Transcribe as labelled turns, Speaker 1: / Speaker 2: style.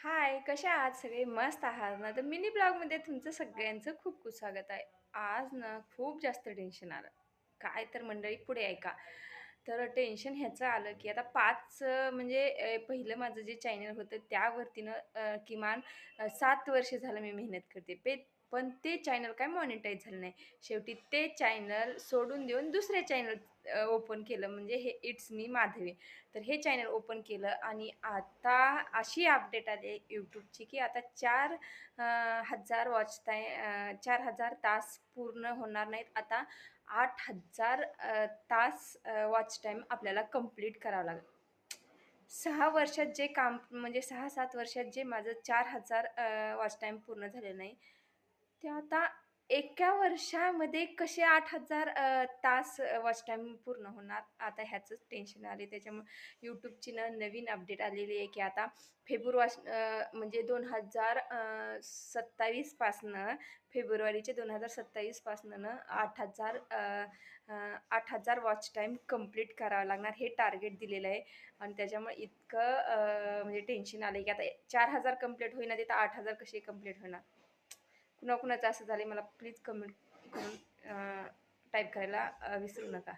Speaker 1: हाय, कशा आहात सगळे? मस्त आहात ना? तर मिनी ब्लॉगमध्ये तुमचं सगळ्यांचं खूप खूप स्वागत आहे. आज ना खूप जास्त टेन्शन आलं. काय तर मंडळी पुढे ऐका. तर टेन्शन ह्याचं आलं, की आता 5 म्हणजे पहिलं माझं जे चॅनल होतं त्यावरती ना किमान 7 वर्ष झालं मी मेहनत करते. पण ते चॅनल काय मॉनिटाईज झालं नाही. शेवटी ते चॅनल सोडून देऊन दुसरे चॅनल ओपन केलं म्हणजे हे इट्स मी माधवी. तर हे चॅनल ओपन केलं आणि आता अशी अपडेट आली यूट्यूबची की आता 4,000 वॉच 4,000 तास पूर्ण होणार नाहीत. आता 8,000 तास वॉच टाईम आपल्याला कंप्लीट करावं लागेल. 6 वर्षात जे काम म्हणजे 6-7 वर्षात जे माझं 4,000 वॉच टाईम पूर्ण झालेलं नाही, ते आता एका वर्षामध्ये कसे 8,000 तास वॉच टाईम पूर्ण होणार? आता ह्याचंच टेन्शन आले. त्याच्यामुळे YouTubeची ना नवीन अपडेट आलेली आहे, की आता म्हणजे 2027 पासनं फेब्रुवारीच्या 2027 पासनं ना 8,000 वॉच टाईम कंप्लीट करावा लागणार हे टार्गेट दिलेलं आहे. आणि त्याच्यामुळे इतकं म्हणजे टेन्शन आलं की आता 4,000 कंप्लीट होईना तिथं 8,000 कसे कंप्लीट होणार? कुणाकुणाचं असं झालंय मला प्लीज कमेंट करून टाईप करायला विसरू नका.